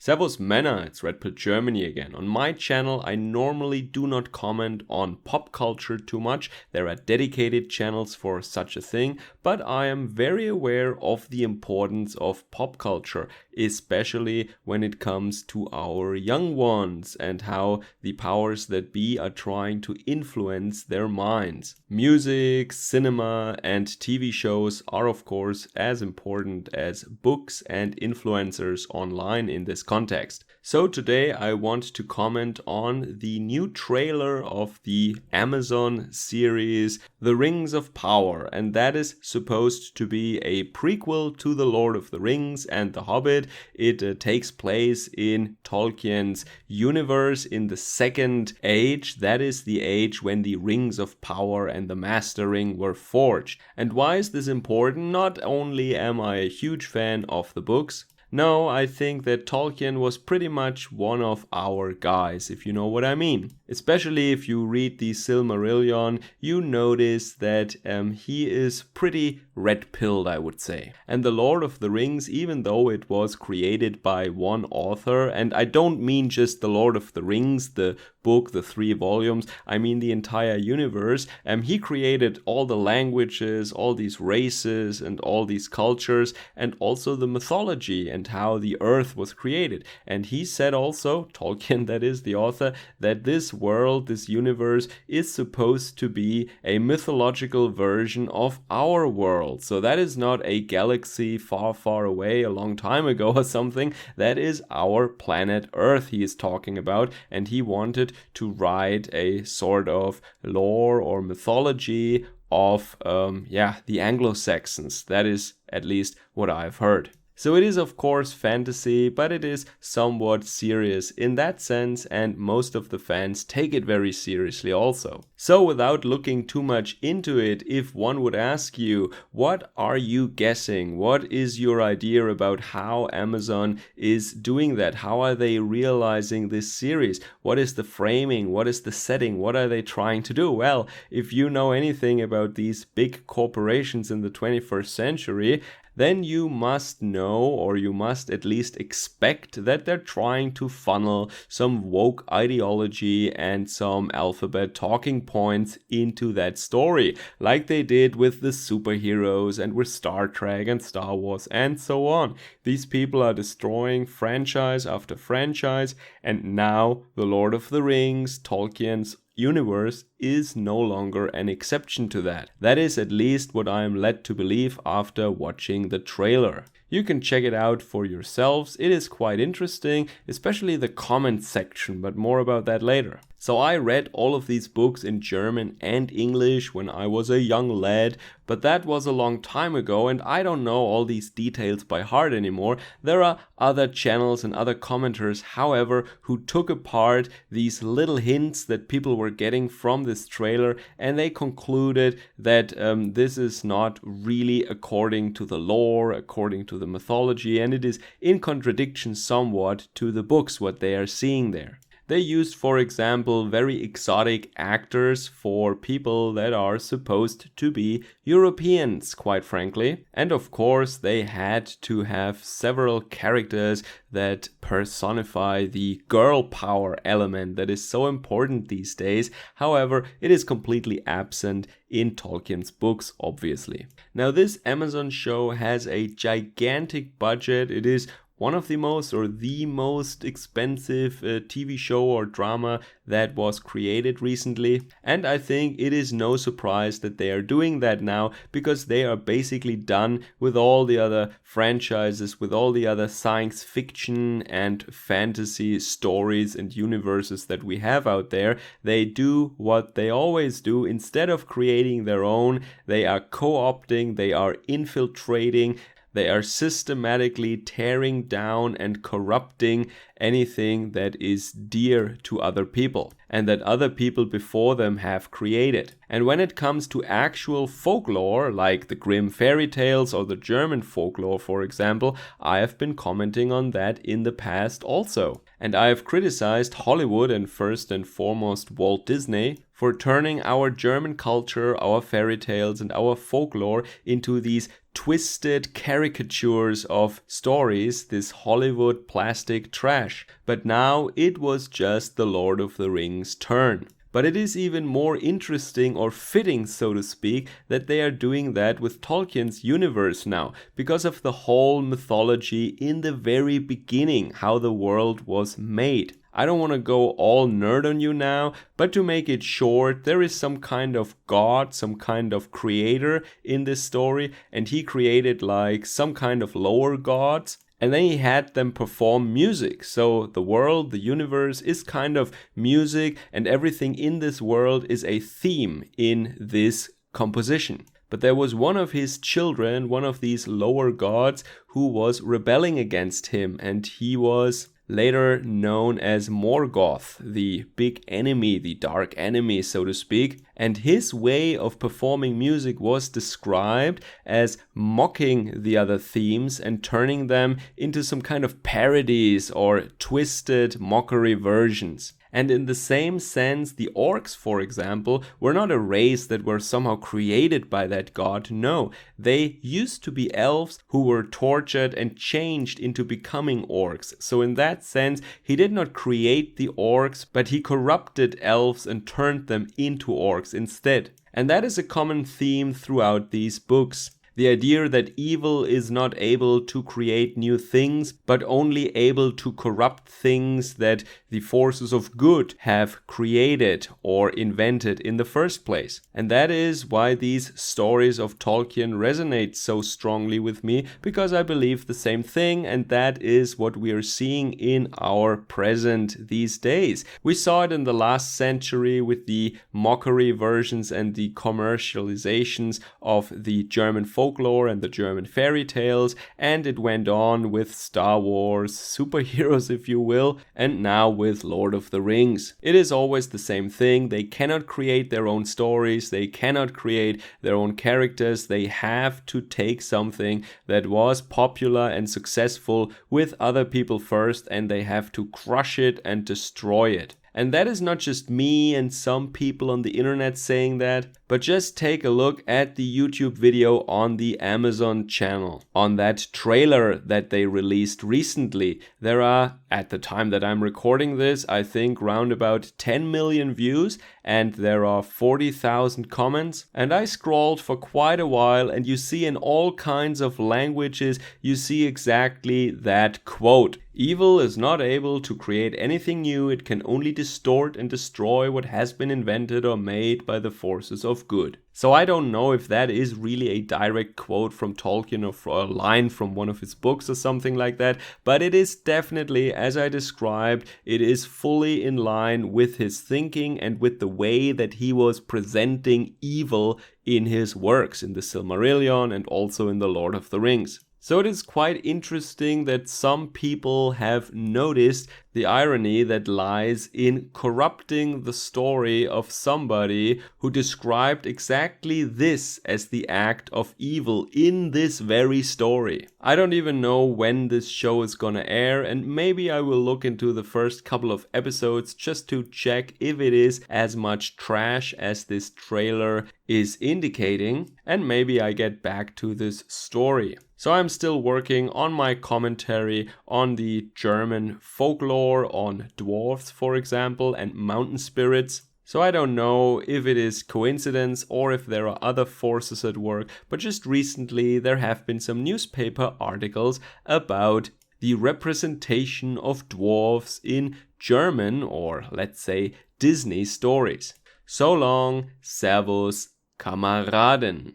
Servus Männer, it's Red Pill Germany again. On my channel, I normally do not comment on pop culture too much. There are dedicated channels for such a thing, but I am very aware of the importance of pop culture, especially when it comes to our young ones and how the powers that be are trying to influence their minds. Music, cinema, and TV shows are of course as important as books and influencers online in this context. So today I want to comment on the new trailer of the Amazon series The Rings of Power, and that is supposed to be a prequel to The Lord of the Rings and The Hobbit. It takes place in Tolkien's universe in the Second Age. That is the age when the Rings of Power and the Master Ring were forged. And why is this important? Not only am I a huge fan of the books, no, I think that Tolkien was pretty much one of our guys, if you know what I mean. Especially if you read the Silmarillion, you notice that he is pretty red-pilled, I would say. And The Lord of the Rings, even though it was created by one author, and I don't mean just The Lord of the Rings, the book, the 3 volumes, I mean the entire universe, he created all the languages, all these races, and all these cultures, and also the mythology and how the earth was created. And he said also, Tolkien that is, the author, that this world, this universe is supposed to be a mythological version of our world. So that is not a galaxy far, far away a long time ago or something. That is our planet Earth he is talking about, and he wanted to write a sort of lore or mythology of the Anglo-Saxons. That is at least what I've heard. So it is of course fantasy, but it is somewhat serious in that sense, and most of the fans take it very seriously also. So without looking too much into it, if one would ask you, what are you guessing? What is your idea about how Amazon is doing that? How are they realizing this series? What is the framing? What is the setting? What are they trying to do? Well, if you know anything about these big corporations in the 21st century, then you must know, or you must at least expect, that they're trying to funnel some woke ideology and some alphabet talking points into that story, like they did with the superheroes and with Star Trek and Star Wars and so on. These people are destroying franchise after franchise, and now The Lord of the Rings, Tolkien's universe, is no longer an exception to that. That is at least what I am led to believe after watching the trailer. You can check it out for yourselves. It is quite interesting, especially the comment section, but more about that later. So I read all of these books in German and English when I was a young lad, but that was a long time ago and I don't know all these details by heart anymore. There are other channels and other commenters, however, who took apart these little hints that people were getting from this trailer, and they concluded that this is not really according to the lore, according to the mythology, and it is in contradiction somewhat to the books, what they are seeing there. They used, for example, very exotic actors for people that are supposed to be Europeans, quite frankly. And of course, they had to have several characters that personify the girl power element that is so important these days. However, it is completely absent in Tolkien's books, obviously. Now, this Amazon show has a gigantic budget. It is one of the most or the most expensive TV show or drama that was created recently. And I think it is no surprise that they are doing that now, because they are basically done with all the other franchises, with all the other science fiction and fantasy stories and universes that we have out there. They do what they always do. Instead of creating their own, they are co-opting, they are infiltrating, they are systematically tearing down and corrupting anything that is dear to other people and that other people before them have created. And when it comes to actual folklore, like the Grimm fairy tales or the German folklore, for example, I have been commenting on that in the past also. And I have criticized Hollywood and first and foremost Walt Disney for turning our German culture, our fairy tales and our folklore into these twisted caricatures of stories, this Hollywood plastic trash. But now it was just the Lord of the Rings turn. But it is even more interesting or fitting, so to speak, that they are doing that with Tolkien's universe now, because of the whole mythology in the very beginning, how the world was made. I don't want to go all nerd on you now, but to make it short, there is some kind of god, some kind of creator in this story, and he created like some kind of lower gods. And then he had them perform music. So the world, the universe is kind of music, and everything in this world is a theme in this composition. But there was one of his children, one of these lower gods, who was rebelling against him, and he was later known as Morgoth, the big enemy, the dark enemy, so to speak. And his way of performing music was described as mocking the other themes and turning them into some kind of parodies or twisted mockery versions. And in the same sense, the orcs, for example, were not a race that were somehow created by that god. No, they used to be elves who were tortured and changed into becoming orcs. So in that sense, he did not create the orcs, but he corrupted elves and turned them into orcs instead. And that is a common theme throughout these books. The idea that evil is not able to create new things, but only able to corrupt things that the forces of good have created or invented in the first place. And that is why these stories of Tolkien resonate so strongly with me, because I believe the same thing, and that is what we are seeing in our present these days. We saw it in the last century with the mockery versions and the commercializations of the German folklore and the German fairy tales, and it went on with Star Wars, superheroes if you will, and now with Lord of the Rings. It is always the same thing. They cannot create their own stories, they cannot create their own characters, they have to take something that was popular and successful with other people first, and they have to crush it and destroy it. And that is not just me and some people on the internet saying that, but just take a look at the YouTube video on the Amazon channel. On that trailer that they released recently, there are, at the time that I'm recording this, I think round about 10 million views, and there are 40,000 comments. And I scrolled for quite a while, and you see in all kinds of languages, you see exactly that quote. Evil is not able to create anything new, it can only distort and destroy what has been invented or made by the forces of good. So I don't know if that is really a direct quote from Tolkien or a line from one of his books or something like that, but it is definitely, as I described, it is fully in line with his thinking and with the way that he was presenting evil in his works, in the Silmarillion and also in the Lord of the Rings. So it is quite interesting that some people have noticed the irony that lies in corrupting the story of somebody who described exactly this as the act of evil in this very story. I don't even know when this show is gonna air, and maybe I will look into the first couple of episodes just to check if it is as much trash as this trailer is indicating, and maybe I get back to this story. So I'm still working on my commentary on the German folklore, on dwarves, for example, and mountain spirits. So I don't know if it is coincidence or if there are other forces at work, but just recently there have been some newspaper articles about the representation of dwarves in German, or let's say Disney stories. So long, Servus, Kameraden.